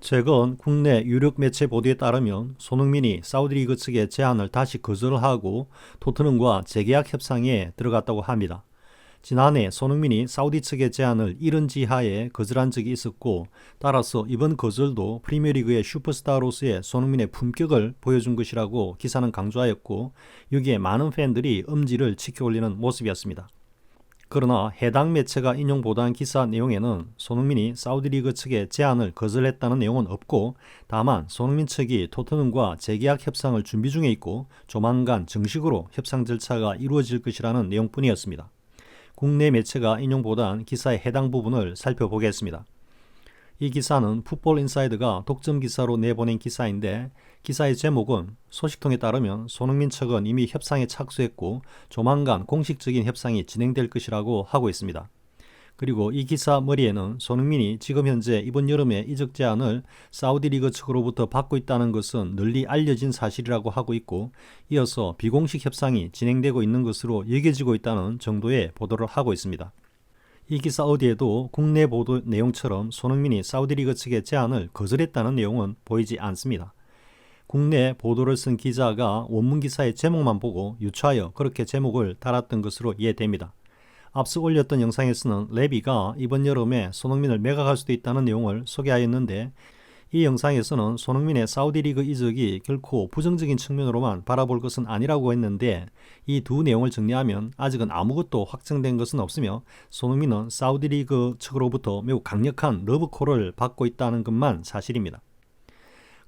최근 국내 유력 매체 보도에 따르면 손흥민이 사우디리그 측의 제안을 다시 거절하고 토트넘과 재계약 협상에 들어갔다고 합니다. 지난해 손흥민이 사우디 측의 제안을 이른 지하에 거절한 적이 있었고, 따라서 이번 거절도 프리미어리그의 슈퍼스타로서의 손흥민의 품격을 보여준 것이라고 기사는 강조하였고, 여기에 많은 팬들이 엄지를 치켜올리는 모습이었습니다. 그러나 해당 매체가 인용보도한 기사 내용에는 손흥민이 사우디리그 측의 제안을 거절했다는 내용은 없고, 다만 손흥민 측이 토트넘과 재계약 협상을 준비 중에 있고 조만간 정식으로 협상 절차가 이루어질 것이라는 내용뿐이었습니다. 국내 매체가 인용보도한 기사의 해당 부분을 살펴보겠습니다. 이 기사는 풋볼 인사이드가 독점 기사로 내보낸 기사인데, 기사의 제목은 소식통에 따르면 손흥민 측은 이미 협상에 착수했고 조만간 공식적인 협상이 진행될 것이라고 하고 있습니다. 그리고 이 기사 머리에는 손흥민이 지금 현재 이번 여름에 이적 제안을 사우디리그 측으로부터 받고 있다는 것은 널리 알려진 사실이라고 하고 있고, 이어서 비공식 협상이 진행되고 있는 것으로 여겨지고 있다는 정도의 보도를 하고 있습니다. 이 기사 어디에도 국내 보도 내용처럼 손흥민이 사우디리그 측의 제안을 거절했다는 내용은 보이지 않습니다. 국내 보도를 쓴 기자가 원문 기사의 제목만 보고 유추하여 그렇게 제목을 달았던 것으로 이해됩니다. 앞서 올렸던 영상에서는 레비가 이번 여름에 손흥민을 매각할 수도 있다는 내용을 소개하였는데, 이 영상에서는 손흥민의 사우디리그 이적이 결코 부정적인 측면으로만 바라볼 것은 아니라고 했는데, 이 두 내용을 정리하면 아직은 아무것도 확정된 것은 없으며 손흥민은 사우디리그 측으로부터 매우 강력한 러브콜을 받고 있다는 것만 사실입니다.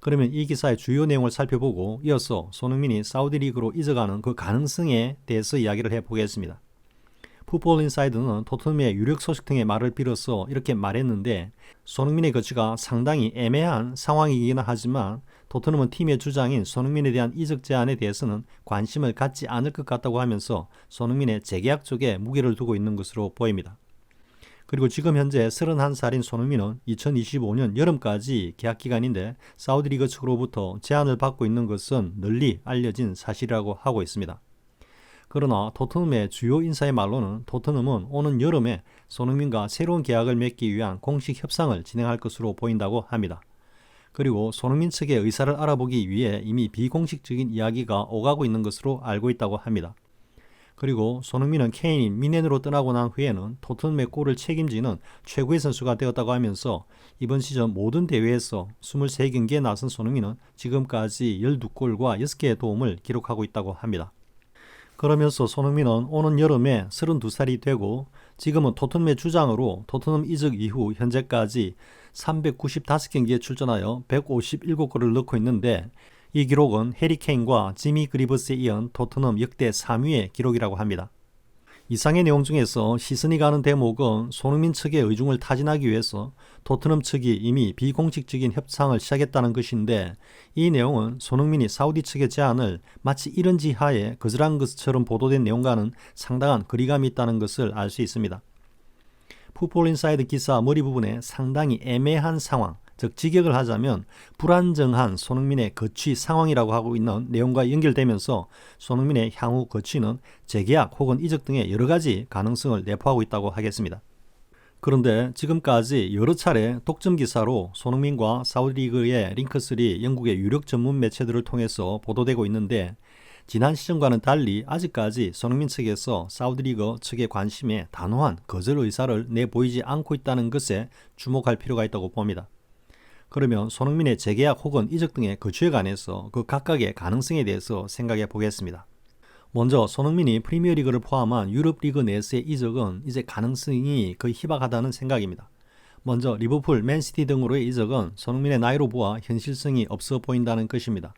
그러면 이 기사의 주요 내용을 살펴보고 이어서 손흥민이 사우디리그로 이적하는 그 가능성에 대해서 이야기를 해보겠습니다. 풋볼 인사이드는 토트넘의 유력 소식통의 말을 빌어서 이렇게 말했는데, 손흥민의 거취가 상당히 애매한 상황이기는 하지만 토트넘은 팀의 주장인 손흥민에 대한 이적 제안에 대해서는 관심을 갖지 않을 것 같다고 하면서 손흥민의 재계약 쪽에 무게를 두고 있는 것으로 보입니다. 그리고 지금 현재 31살인 손흥민은 2025년 여름까지 계약 기간인데 사우디리그 측으로부터 제안을 받고 있는 것은 널리 알려진 사실이라고 하고 있습니다. 그러나 토트넘의 주요 인사의 말로는 토트넘은 오는 여름에 손흥민과 새로운 계약을 맺기 위한 공식 협상을 진행할 것으로 보인다고 합니다. 그리고 손흥민 측의 의사를 알아보기 위해 이미 비공식적인 이야기가 오가고 있는 것으로 알고 있다고 합니다. 그리고 손흥민은 케인이 미넨으로 떠나고 난 후에는 토트넘의 골을 책임지는 최고의 선수가 되었다고 하면서 이번 시즌 모든 대회에서 23경기에 나선 손흥민은 지금까지 12골과 6개의 도움을 기록하고 있다고 합니다. 그러면서 손흥민은 오는 여름에 32살이 되고 지금은 토트넘의 주장으로 토트넘 이적 이후 현재까지 395경기에 출전하여 157골을 넣고 있는데, 이 기록은 해리 케인과 지미 그리버스에 이은 토트넘 역대 3위의 기록이라고 합니다. 이상의 내용 중에서 시선이 가는 대목은 손흥민 측의 의중을 타진하기 위해서 토트넘 측이 이미 비공식적인 협상을 시작했다는 것인데, 이 내용은 손흥민이 사우디 측의 제안을 마치 이른 지하에 거절한 것처럼 보도된 내용과는 상당한 거리감이 있다는 것을 알 수 있습니다. 풋볼 인사이드 기사 머리 부분에 상당히 애매한 상황, 즉 직역을 하자면 불안정한 손흥민의 거취 상황이라고 하고 있는 내용과 연결되면서 손흥민의 향후 거취는 재계약 혹은 이적 등의 여러 가지 가능성을 내포하고 있다고 하겠습니다. 그런데 지금까지 여러 차례 독점 기사로 손흥민과 사우디리그의 링크3 영국의 유력 전문 매체들을 통해서 보도되고 있는데, 지난 시즌과는 달리 아직까지 손흥민 측에서 사우디리그 측의 관심에 단호한 거절 의사를 내보이지 않고 있다는 것에 주목할 필요가 있다고 봅니다. 그러면 손흥민의 재계약 혹은 이적 등의 거취에 관해서 그 각각의 가능성에 대해서 생각해 보겠습니다. 먼저 손흥민이 프리미어리그를 포함한 유럽리그 내에서의 이적은 이제 가능성이 거의 희박하다는 생각입니다. 먼저 리버풀, 맨시티 등으로의 이적은 손흥민의 나이로 보아 현실성이 없어 보인다는 것입니다.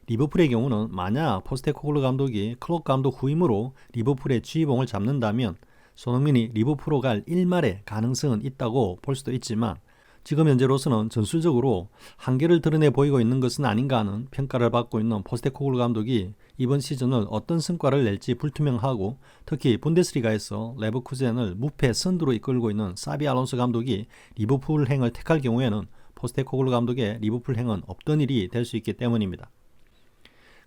리버풀의 경우는 만약 포스테코글루 감독이 클롭 감독 후임으로 리버풀의 지휘봉을 잡는다면 손흥민이 리버풀로 갈 일말의 가능성은 있다고 볼 수도 있지만, 지금 현재로서는 전술적으로 한계를 드러내 보이고 있는 것은 아닌가 하는 평가를 받고 있는 포스테코글루 감독이 이번 시즌을 어떤 성과를 낼지 불투명하고, 특히 분데스리가에서 레버쿠젠을 무패 선두로 이끌고 있는 사비 알론소 감독이 리버풀 행을 택할 경우에는 포스테코글루 감독의 리버풀 행은 없던 일이 될 수 있기 때문입니다.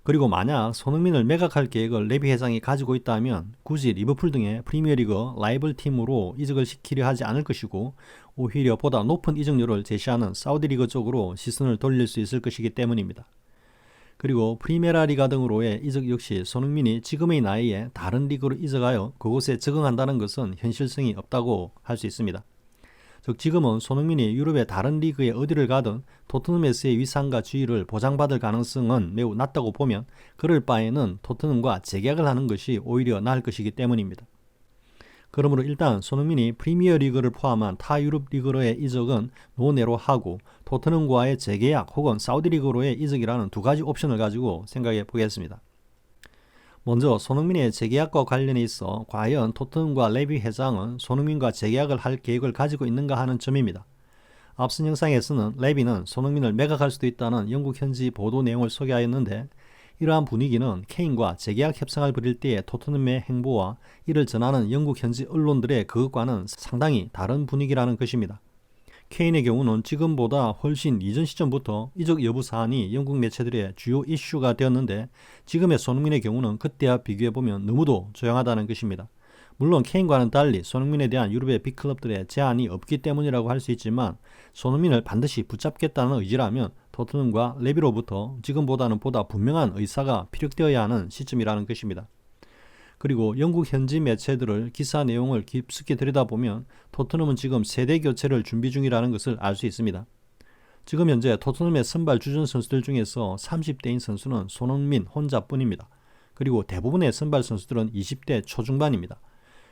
그리고 만약 손흥민을 매각할 계획을 레비 회장이 가지고 있다면 굳이 리버풀 등의 프리미어리그 라이벌 팀으로 이적을 시키려 하지 않을 것이고 오히려 보다 높은 이적료를 제시하는 사우디리그 쪽으로 시선을 돌릴 수 있을 것이기 때문입니다. 그리고 프리메라 리가 등으로의 이적 역시 손흥민이 지금의 나이에 다른 리그로 이적하여 그곳에 적응한다는 것은 현실성이 없다고 할 수 있습니다. 즉 지금은 손흥민이 유럽의 다른 리그에 어디를 가든 토트넘에서의 위상과 지위를 보장받을 가능성은 매우 낮다고 보면 그럴 바에는 토트넘과 재계약을 하는 것이 오히려 나을 것이기 때문입니다. 그러므로 일단 손흥민이 프리미어 리그를 포함한 타 유럽 리그로의 이적은 노내로 하고 토트넘과의 재계약 혹은 사우디 리그로의 이적이라는 두 가지 옵션을 가지고 생각해 보겠습니다. 먼저 손흥민의 재계약과 관련해 있어 과연 토트넘과 레비 회장은 손흥민과 재계약을 할 계획을 가지고 있는가 하는 점입니다. 앞선 영상에서는 레비는 손흥민을 매각할 수도 있다는 영국 현지 보도 내용을 소개하였는데 이러한 분위기는 케인과 재계약 협상을 벌일 때의 토트넘의 행보와 이를 전하는 영국 현지 언론들의 그것과는 상당히 다른 분위기라는 것입니다. 케인의 경우는 지금보다 훨씬 이전 시점부터 이적 여부 사안이 영국 매체들의 주요 이슈가 되었는데 지금의 손흥민의 경우는 그때와 비교해보면 너무도 조용하다는 것입니다. 물론 케인과는 달리 손흥민에 대한 유럽의 빅클럽들의 제한이 없기 때문이라고 할 수 있지만 손흥민을 반드시 붙잡겠다는 의지라면 토트넘과 레비로부터 지금보다는 보다 분명한 의사가 피력되어야 하는 시점이라는 것입니다. 그리고 영국 현지 매체들을 기사 내용을 깊숙이 들여다보면 토트넘은 지금 세대 교체를 준비 중이라는 것을 알 수 있습니다. 지금 현재 토트넘의 선발 주전 선수들 중에서 30대인 선수는 손흥민 혼자뿐입니다. 그리고 대부분의 선발 선수들은 20대 초중반입니다.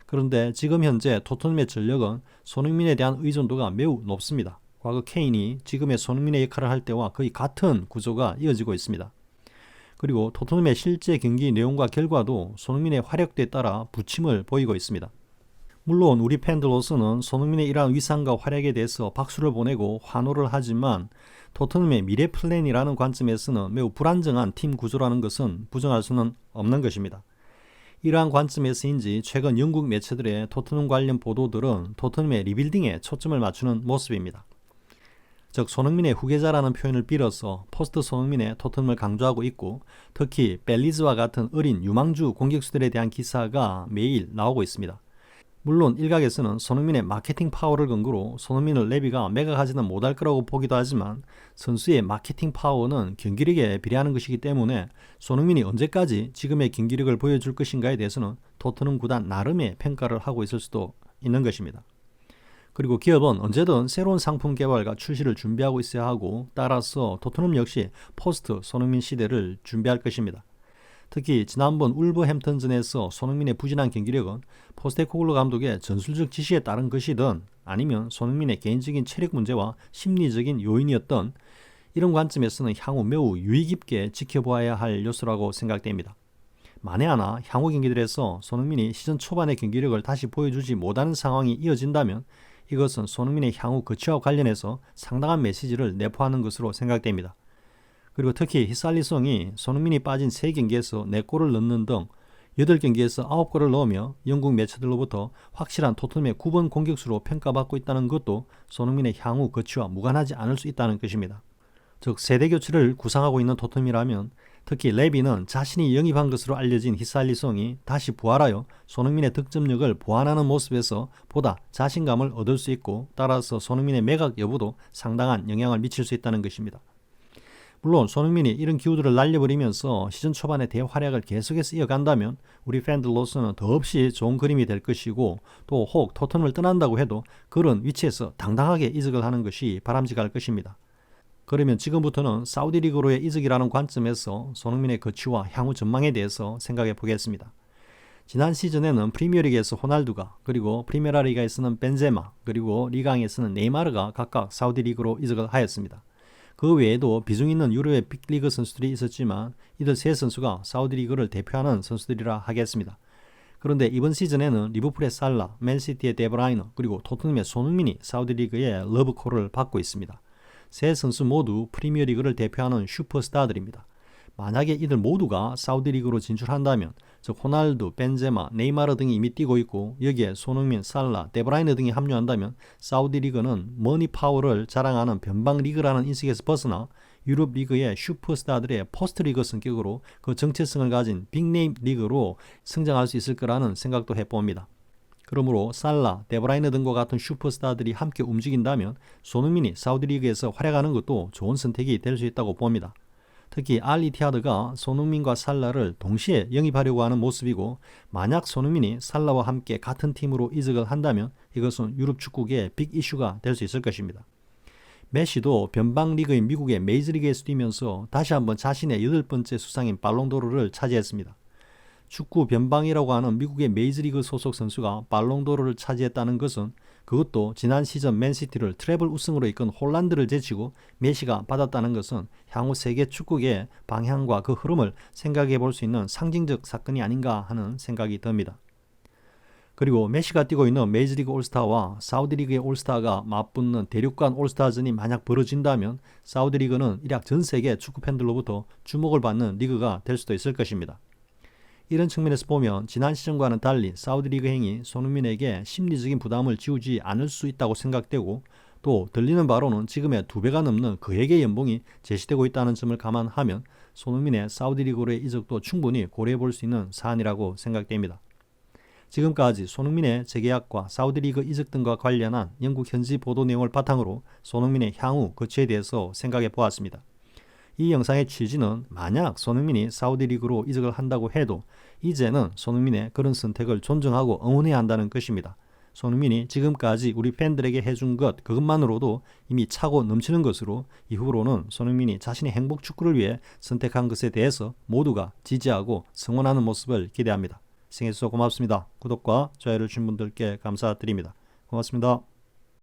그런데 지금 현재 토트넘의 전력은 손흥민에 대한 의존도가 매우 높습니다. 과거 케인이 지금의 손흥민의 역할을 할 때와 거의 같은 구조가 이어지고 있습니다. 그리고 토트넘의 실제 경기 내용과 결과도 손흥민의 활약도에 따라 부침을 보이고 있습니다. 물론 우리 팬들로서는 손흥민의 이러한 위상과 활약에 대해서 박수를 보내고 환호를 하지만 토트넘의 미래 플랜이라는 관점에서는 매우 불안정한 팀 구조라는 것은 부정할 수는 없는 것입니다. 이러한 관점에서인지 최근 영국 매체들의 토트넘 관련 보도들은 토트넘의 리빌딩에 초점을 맞추는 모습입니다. 즉 손흥민의 후계자라는 표현을 빌어서 포스트 손흥민의 토트넘을 강조하고 있고 특히 벨리즈와 같은 어린 유망주 공격수들에 대한 기사가 매일 나오고 있습니다. 물론 일각에서는 손흥민의 마케팅 파워를 근거로 손흥민을 레비가 매각하지는 못할 거라고 보기도 하지만 선수의 마케팅 파워는 경기력에 비례하는 것이기 때문에 손흥민이 언제까지 지금의 경기력을 보여줄 것인가에 대해서는 토트넘 구단 나름의 평가를 하고 있을 수도 있는 것입니다. 그리고 기업은 언제든 새로운 상품 개발과 출시를 준비하고 있어야 하고 따라서 토트넘 역시 포스트 손흥민 시대를 준비할 것입니다. 특히 지난번 울버햄튼전에서 손흥민의 부진한 경기력은 포스테코글루 감독의 전술적 지시에 따른 것이든 아니면 손흥민의 개인적인 체력 문제와 심리적인 요인이었던 이런 관점에서는 향후 매우 유의 깊게 지켜보아야 할 요소라고 생각됩니다. 만에 하나 향후 경기들에서 손흥민이 시즌 초반의 경기력을 다시 보여주지 못하는 상황이 이어진다면 이것은 손흥민의 향후 거취와 관련해서 상당한 메시지를 내포하는 것으로 생각됩니다. 그리고 특히 히살리송이 손흥민이 빠진 3경기에서 4골을 넣는 등 8경기에서 9골을 넣으며 영국 매체들로부터 확실한 토트넘의 9번 공격수로 평가받고 있다는 것도 손흥민의 향후 거취와 무관하지 않을 수 있다는 것입니다. 즉 세대 교체를 구상하고 있는 토트넘이라면 특히 레비는 자신이 영입한 것으로 알려진 히살리송이 다시 부활하여 손흥민의 득점력을 보완하는 모습에서 보다 자신감을 얻을 수 있고 따라서 손흥민의 매각 여부도 상당한 영향을 미칠 수 있다는 것입니다. 물론 손흥민이 이런 기후들을 날려버리면서 시즌 초반에 대활약을 계속해서 이어간다면 우리 팬들로서는 더없이 좋은 그림이 될 것이고 또 혹 토트넘을 떠난다고 해도 그런 위치에서 당당하게 이적을 하는 것이 바람직할 것입니다. 그러면 지금부터는 사우디 리그로의 이적이라는 관점에서 손흥민의 거취와 향후 전망에 대해서 생각해 보겠습니다. 지난 시즌에는 프리미어리그에서 호날두가 그리고 프리메라 리가에서는 벤제마 그리고 리강에서는 네이마르가 각각 사우디 리그로 이적을 하였습니다. 그 외에도 비중 있는 유럽의 빅리그 선수들이 있었지만 이들 세 선수가 사우디 리그를 대표하는 선수들이라 하겠습니다. 그런데 이번 시즌에는 리버풀의 살라, 맨시티의 데브라이너 그리고 토트넘의 손흥민이 사우디 리그의 러브콜을 받고 있습니다. 세 선수 모두 프리미어리그를 대표하는 슈퍼스타들입니다. 만약에 이들 모두가 사우디리그로 진출한다면 즉 호날두, 벤제마, 네이마르 등이 이미 뛰고 있고 여기에 손흥민, 살라, 데브라이너 등이 합류한다면 사우디리그는 머니 파워를 자랑하는 변방리그라는 인식에서 벗어나 유럽 리그의 슈퍼스타들의 포스트 리그 성격으로 그 정체성을 가진 빅네임 리그로 성장할 수 있을 거라는 생각도 해봅니다. 그러므로 살라, 데브라이너 등과 같은 슈퍼스타들이 함께 움직인다면 손흥민이 사우디 리그에서 활약하는 것도 좋은 선택이 될 수 있다고 봅니다. 특히 알리티하드가 손흥민과 살라를 동시에 영입하려고 하는 모습이고, 만약 손흥민이 살라와 함께 같은 팀으로 이적을 한다면 이것은 유럽 축구계의 빅 이슈가 될 수 있을 것입니다. 메시도 변방 리그인 미국의 메이저리그에서 뛰면서 다시 한번 자신의 8번째 수상인 발롱도르를 차지했습니다. 축구 변방이라고 하는 미국의 메이저리그 소속 선수가 발롱도르를 차지했다는 것은, 그것도 지난 시즌 맨시티를 트래블 우승으로 이끈 홀란드를 제치고 메시가 받았다는 것은 향후 세계 축구계의 방향과 그 흐름을 생각해 볼 수 있는 상징적 사건이 아닌가 하는 생각이 듭니다. 그리고 메시가 뛰고 있는 메이저리그 올스타와 사우디리그의 올스타가 맞붙는 대륙간 올스타전이 만약 벌어진다면 사우디리그는 일약 전 세계 축구 팬들로부터 주목을 받는 리그가 될 수도 있을 것입니다. 이런 측면에서 보면 지난 시즌과는 달리 사우디리그 행이 손흥민에게 심리적인 부담을 지우지 않을 수 있다고 생각되고, 또 들리는 바로는 지금의 2배가 넘는 그에게 연봉이 제시되고 있다는 점을 감안하면 손흥민의 사우디리그로의 이적도 충분히 고려해 볼 수 있는 사안이라고 생각됩니다. 지금까지 손흥민의 재계약과 사우디리그 이적 등과 관련한 영국 현지 보도 내용을 바탕으로 손흥민의 향후 거취에 대해서 생각해 보았습니다. 이 영상의 취지는 만약 손흥민이 사우디리그로 이적을 한다고 해도 이제는 손흥민의 그런 선택을 존중하고 응원해야 한다는 것입니다. 손흥민이 지금까지 우리 팬들에게 해준 것, 그것만으로도 이미 차고 넘치는 것으로 이후로는 손흥민이 자신의 행복 축구를 위해 선택한 것에 대해서 모두가 지지하고 성원하는 모습을 기대합니다. 시청해주셔서 고맙습니다. 구독과 좋아요를 주신 분들께 감사드립니다. 고맙습니다.